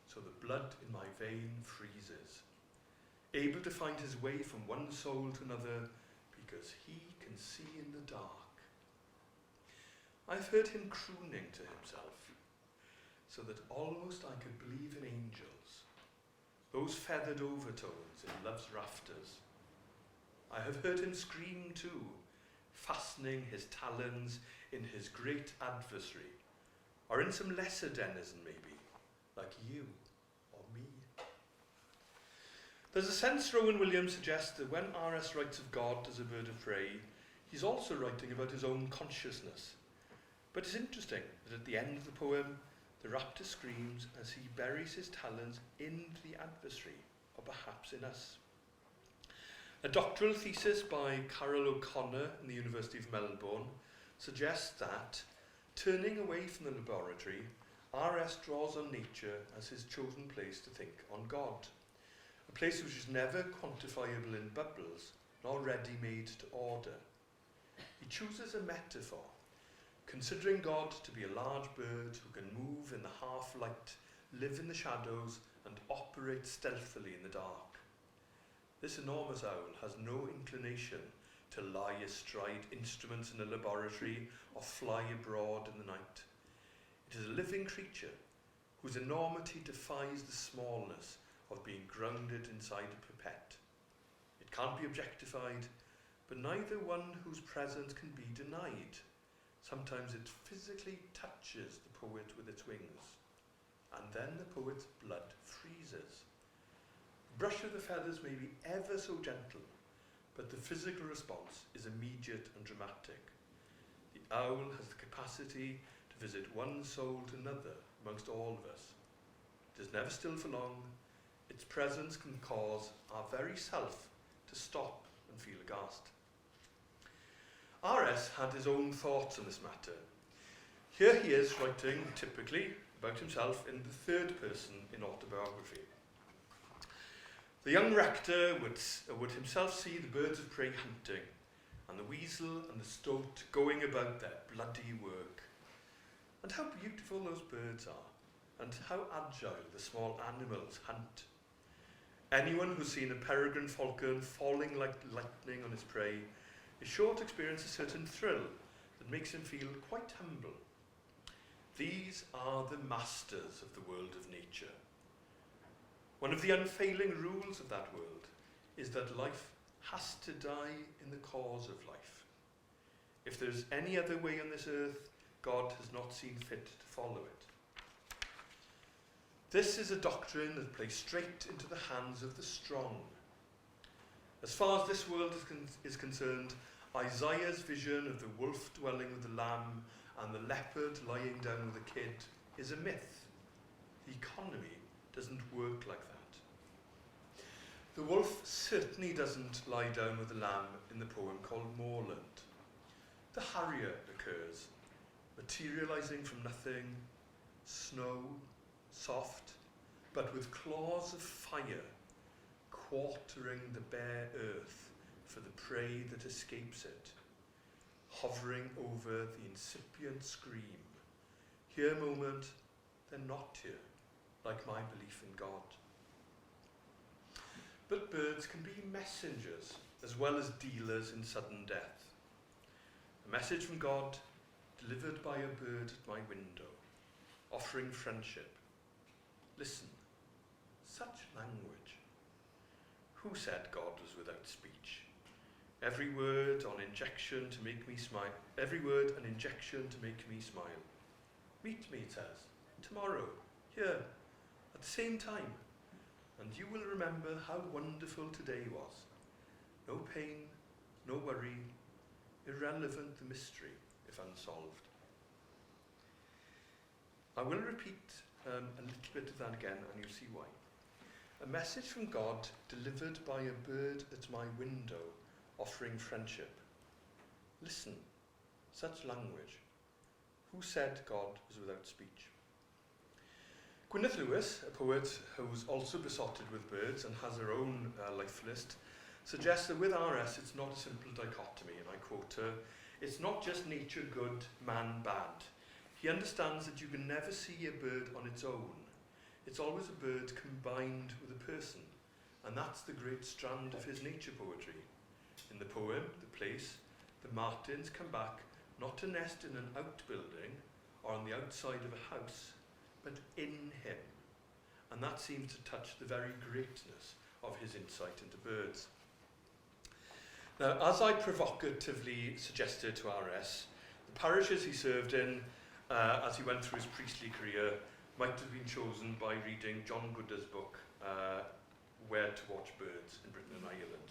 so the blood in my vein freezes, able to find his way from one soul to another because he can see in the dark. I've heard him crooning to himself, so that almost I could believe in angels, those feathered overtones in love's rafters. I have heard him scream too, fastening his talons in his great adversary, or in some lesser denizen maybe, like you or me. There's a sense Rowan Williams suggests that when R.S. writes of God as a bird of prey, he's also writing about his own consciousness. But it's interesting that at the end of the poem, the raptor screams as he buries his talons in the adversary, or perhaps in us. A doctoral thesis by Carol O'Connor in the University of Melbourne suggests that, turning away from the laboratory, R.S. draws on nature as his chosen place to think on God, a place which is never quantifiable in bubbles, nor ready-made to order. He chooses a metaphor, considering God to be a large bird who can move in the half-light, live in the shadows, and operate stealthily in the dark. This enormous owl has no inclination to lie astride instruments in a laboratory or fly abroad in the night. It is a living creature whose enormity defies the smallness of being grounded inside a pipette. It can't be objectified, but neither one whose presence can be denied. Sometimes it physically touches the poet with its wings, and then the poet's blood freezes. The brush of the feathers may be ever so gentle, but the physical response is immediate and dramatic. The owl has the capacity to visit one soul to another amongst all of us. It is never still for long. Its presence can cause our very self to stop and feel aghast. R.S. had his own thoughts on this matter. Here he is writing, typically, about himself in the third person in autobiography. The young rector would himself see the birds of prey hunting, and the weasel and the stoat going about their bloody work. And how beautiful those birds are, and how agile the small animals hunt. Anyone who's seen a peregrine falcon falling like lightning on his prey is sure to experience a certain thrill that makes him feel quite humble. These are the masters of the world of nature. One of the unfailing rules of that world is that life has to die in the cause of life. If there is any other way on this earth, God has not seen fit to follow it. This is a doctrine that plays straight into the hands of the strong. As far as this world is concerned, Isaiah's vision of the wolf dwelling with the lamb and the leopard lying down with the kid is a myth. The economy doesn't work like that. The wolf certainly doesn't lie down with the lamb in the poem called Moorland. The harrier occurs, materializing from nothing, snow, soft, but with claws of fire, quartering the bare earth for the prey that escapes it, hovering over the incipient scream. Here a moment, then not here, like my belief in God. But birds can be messengers as well as dealers in sudden death. A message from God delivered by a bird at my window, offering friendship. Listen, such language. Who said God was without speech? Every word an injection to make me smile. Every word an injection to make me smile. Meet me, it says, tomorrow, here, at the same time, and you will remember how wonderful today was. No pain, no worry, irrelevant the mystery, if unsolved. I will repeat a little bit of that again, and you'll see why. A message from God delivered by a bird at my window, offering friendship. Listen, such language. Who said God was without speech? Gwyneth Lewis, a poet who's also besotted with birds and has her own life list, suggests that with R.S. it's not a simple dichotomy, and I quote her, "It's not just nature good, man bad. He understands that you can never see a bird on its own. It's always a bird combined with a person, and that's the great strand of his nature poetry. In the poem, The Place, the martins come back not to nest in an outbuilding or on the outside of a house, but in him. And that seems to touch the very greatness of his insight into birds." Now, as I provocatively suggested to R.S., the parishes he served in as he went through his priestly career, might have been chosen by reading John Gooder's book, Where to Watch Birds in Britain and Ireland.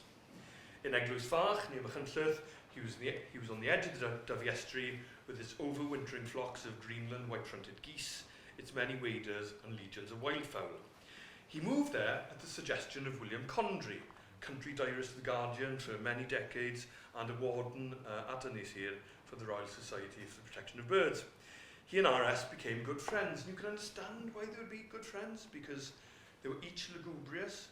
In Eglwys Fach, near Machynlleth, he was on the edge of the Dyfi Estuary with its overwintering flocks of Greenland white-fronted geese, its many waders and legions of wildfowl. He moved there at the suggestion of William Condry, country diarist of the Guardian for many decades and a warden at Anisir for the Royal Society for the Protection of Birds. He and RS became good friends, and you can understand why they would be good friends, because they were each lugubrious.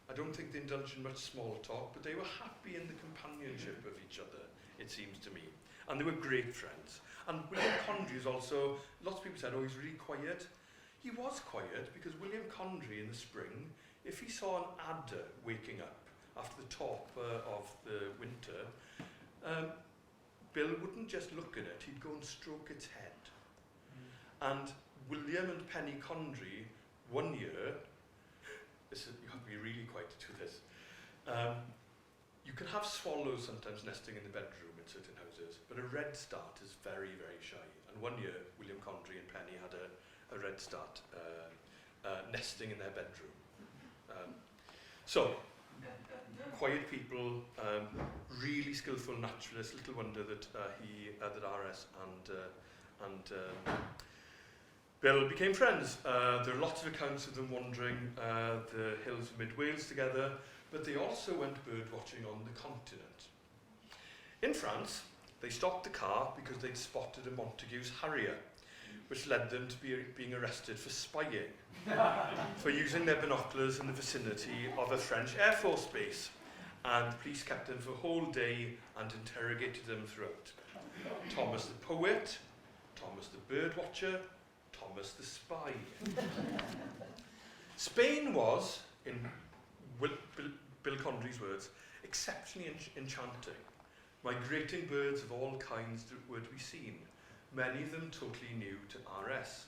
I don't think they indulged in much small talk, but they were happy in the companionship of each other, it seems to me. And they were great friends. And William Condry is also, lots of people said, oh, he's really quiet. He was quiet because William Condry in the spring, if he saw an adder waking up after the top of the winter, Bill wouldn't just look at it, he'd go and stroke its head. And William and Penny Condry, one year, you have to be really quiet to do this, you can have swallows sometimes nesting in the bedroom in certain houses, but a redstart is very, very shy. And one year, William Condry and Penny had a redstart nesting in their bedroom. So, quiet people, really skillful naturalists. Little wonder that that RS and Bill became friends. There are lots of accounts of them wandering the hills of mid-Wales together, but they also went bird watching on the continent. In France, they stopped the car because they'd spotted a Montagu's harrier, which led them to being arrested for spying, for using their binoculars in the vicinity of a French Air Force base. And the police kept them for a whole day and interrogated them throughout. Thomas the poet, Thomas the bird watcher, Thomas the spy. Spain was, in Bill Condry's words, exceptionally enchanting. Migrating birds of all kinds were to be seen, many of them totally new to RS.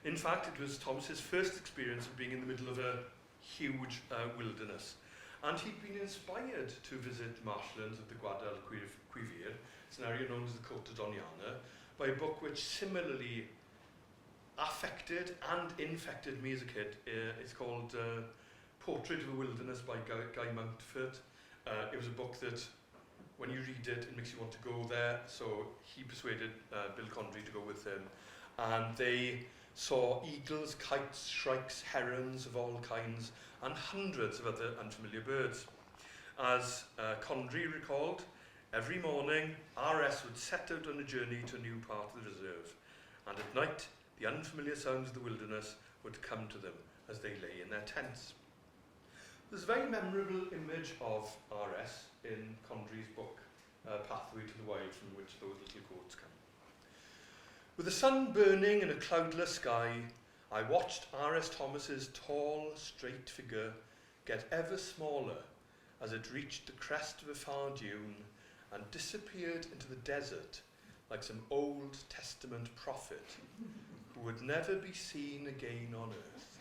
In fact, it was Thomas's first experience of being in the middle of a huge wilderness, and he'd been inspired to visit the marshlands of the Guadalquivir, it's an area known as the Cota Doniana, by a book which similarly affected and infected me as a kid. It's called Portrait of a Wilderness by Guy Mountford. It was a book that, when you read it, it makes you want to go there. So he persuaded Bill Condry to go with him. And they saw eagles, kites, shrikes, herons of all kinds, and hundreds of other unfamiliar birds. As Condry recalled, every morning, RS would set out on a journey to a new part of the reserve. And at night, the unfamiliar sounds of the wilderness would come to them as they lay in their tents. There's a very memorable image of RS in Condry's book, Pathway to the Wild, from which those little quotes come. With the sun burning in a cloudless sky, I watched R.S. Thomas's tall, straight figure get ever smaller as it reached the crest of a far dune and disappeared into the desert like some Old Testament prophet who would never be seen again on earth.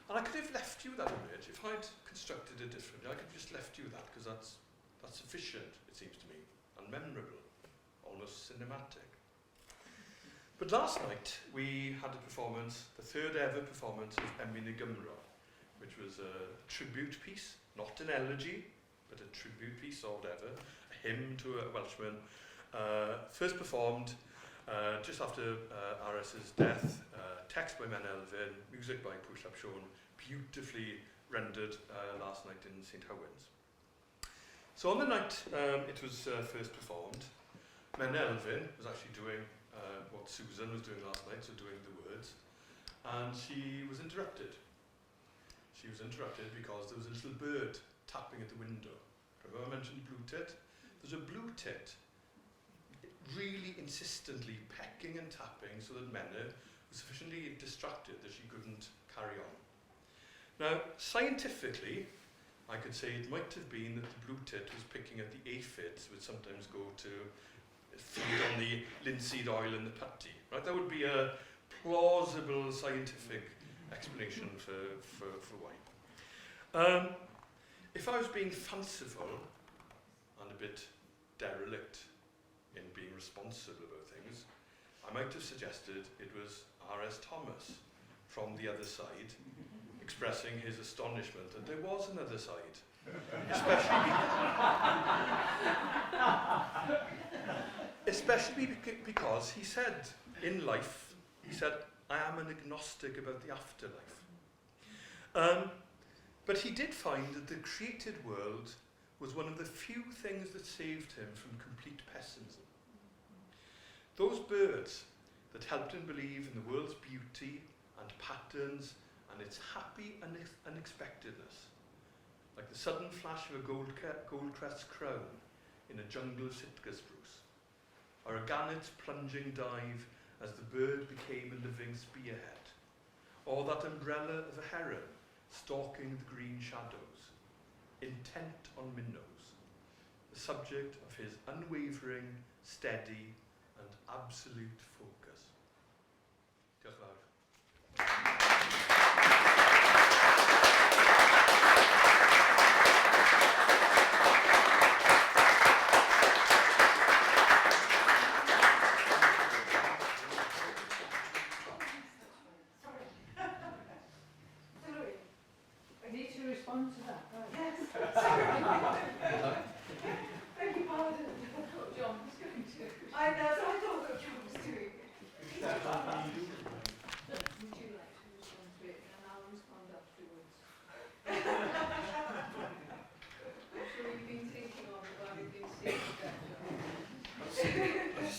And I could have left you that image if I'd constructed it differently. I could have just left you that because that's sufficient, it seems to me, and memorable, almost cinematic. But last night we had a performance, the third ever performance of Emyn y Gymro, which was a tribute piece, not an elegy, but a tribute piece or whatever, a hymn to a Welshman, first performed just after R.S.'s death, text by Men Elfyn, music by Pwyll Ap Siôn, beautifully rendered last night in St Howens. So on the night it was first performed, Men Elfyn was actually doing what Susan was doing last night, so doing the words, and she was interrupted. She was interrupted because there was a little bird tapping at the window. Remember I mentioned blue tit? There's a blue tit really insistently pecking and tapping so that Menna was sufficiently distracted that she couldn't carry on. Now, scientifically, I could say it might have been that the blue tit was picking at the aphids which sometimes go to feed on the linseed oil and the putty. Right? That would be a plausible scientific explanation for why. If I was being fanciful and a bit derelict in being responsible about things, I might have suggested it was R.S. Thomas from the other side, expressing his astonishment that there was another side. Especially because he said, in life, he said, I am an agnostic about the afterlife. But he did find that the created world was one of the few things that saved him from complete pessimism. Those birds that helped him believe in the world's beauty and patterns and its happy unexpectedness, like the sudden flash of a goldcrest crown in a jungle of Sitka spruce, or a gannet's plunging dive as the bird became a living spearhead, or that umbrella of a heron stalking the green shadows, intent on minnows, the subject of his unwavering, steady, and absolute focus.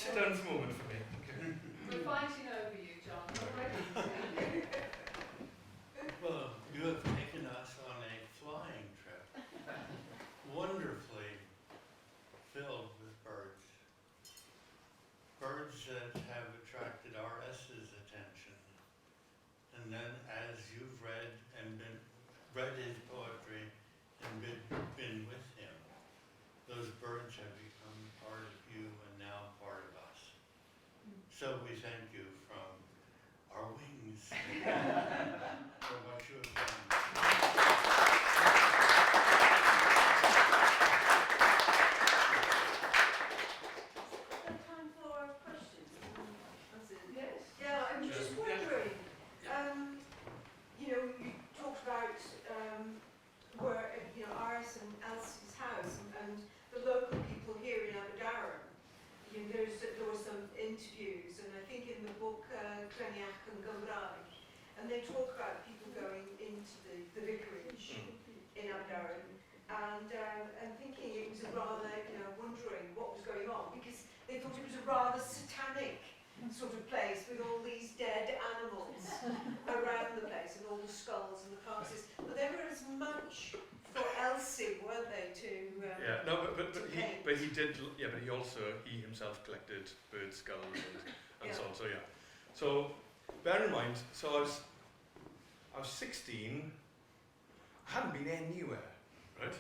Diolch yn fawr. Read his poetry and been with him. Those birds have become part of you and now part of us. So we thank you from our wings for what you have done. Time for questions and answers? Yes. Yeah, I'm just wondering, you talked about where, Iris and Elsie's house and the local people here in Aberdaron. There were some interviews, and I think in the book Cleniach and Gower, and they talk about people going into the vicarage in Aberdaron, and thinking it was a rather, wondering what was going on, because they thought it was a rather satanic sort of place with all these dead animals around the place and all the skulls and the carcasses. But they were as much for Elsie, weren't they, but he himself collected bird skulls and so on. So yeah. So bear in mind, I was 16. I hadn't been anywhere, right?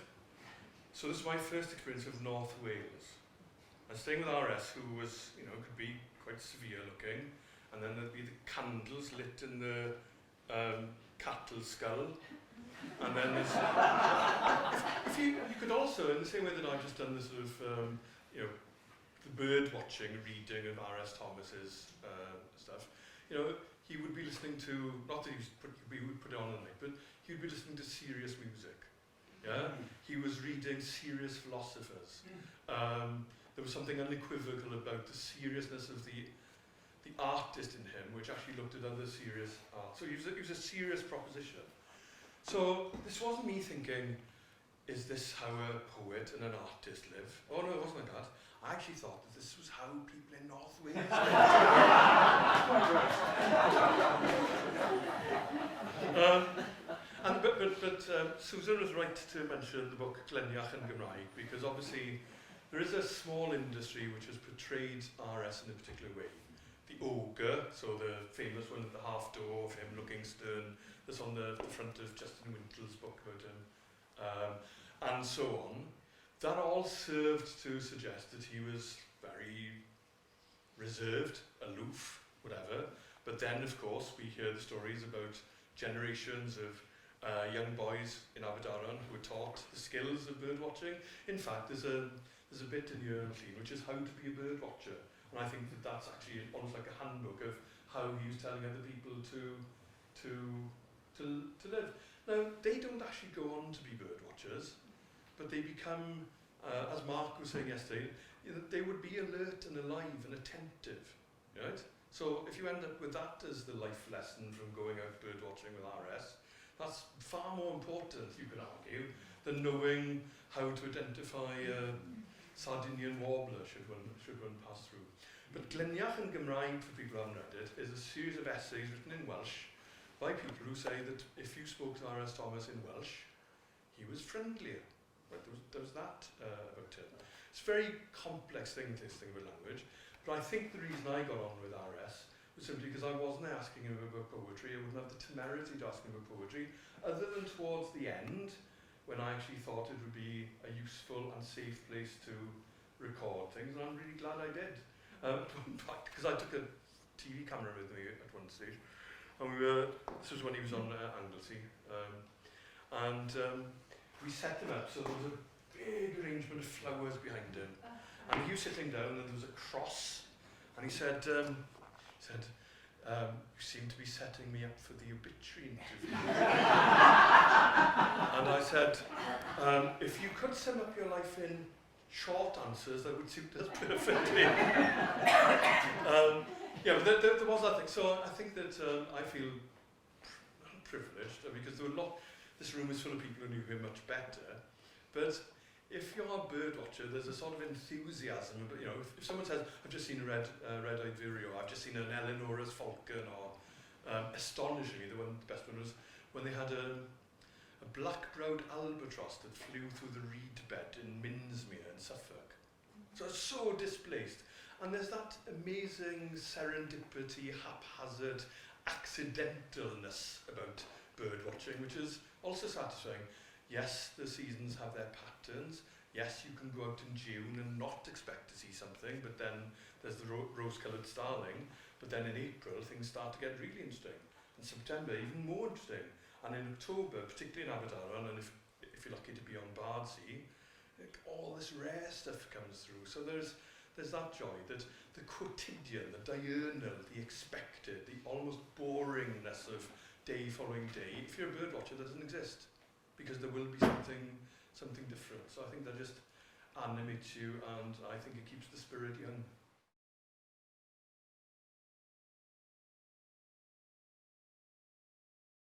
So this is my first experience of North Wales. I was staying with RS, who was, could be quite severe looking, and then there'd be the candles lit in the cattle skull, and then there's, you could also, in the same way that I've just done the sort of, the bird watching, reading of R.S. Thomas's stuff, he would be listening to, not that we would put it on at night, but he would be listening to serious music. Yeah, he was reading serious philosophers. There was something unequivocal about the seriousness of the artist in him, which actually looked at other serious art. So he was a serious proposition. So this wasn't me thinking, is this how a poet and an artist live? Oh no, it wasn't like that. I actually thought that this was how people in North Wales live. But Susan was right to mention the book Cleniach and Gymraeg, because obviously there is a small industry which has portrayed RS in a particular way. The ogre, so the famous one at the half door of him looking stern, that's on the front of Justin Wintel's book about him, and so on. That all served to suggest that he was very reserved, aloof, whatever. But then, of course, we hear the stories about generations of young boys in Aberdaron who were taught the skills of bird watching. In fact, there's a bit in your scene which is how to be a bird watcher. And I think that that's actually almost like a handbook of how he was telling other people to live. Now, they don't actually go on to be bird watchers, but they become, as Mark was saying yesterday, they would be alert and alive and attentive, right? So if you end up with that as the life lesson from going out bird watching with RS, that's far more important, you could argue, than knowing how to identify a Sardinian warbler should one pass through. But Gleniach yn Gymraeg, for people who haven't read it, is a series of essays written in Welsh by people who say that if you spoke to R.S. Thomas in Welsh, he was friendlier. Right? There was that about it. It's a very complex thing, this thing about language, but I think the reason I got on with R.S. was simply because I wasn't asking him about poetry. I wouldn't have the temerity to ask him about poetry, other than towards the end, when I actually thought it would be a useful and safe place to record things, and I'm really glad I did. Because I took a TV camera with me at one stage, and this was when he was on Anglesey, and we set them up so there was a big arrangement of flowers behind him, and he was sitting down and there was a cross, and he said, you seem to be setting me up for the obituary interview. And I said, if you could sum up your life in short answers, that would suit us perfectly. Yeah, but there was that thing. So I think that I feel privileged because there were this room is full of people who knew him much better. But if you're a bird watcher, there's a sort of enthusiasm. But if someone says, "I've just seen a red-eyed vireo," "I've just seen an Eleanor's falcon," or astonishingly, the best one was when they had a black-browed albatross that flew through the reed bed in Minsmere in Suffolk. So it's so displaced. And there's that amazing serendipity, haphazard, accidentalness about bird watching, which is also satisfying. Yes, the seasons have their patterns. Yes, you can go out in June and not expect to see something, but then there's the rose-coloured starling. But then in April, things start to get really interesting. In September, even more interesting. And in October, particularly in Aberdaron, and if you're lucky to be on Bardsea, all this rare stuff comes through. So there's that joy, that the quotidian, the diurnal, the expected, the almost boringness of day following day, if you're a bird watcher, doesn't exist, because there will be something different. So I think that just animates you, and I think it keeps the spirit young.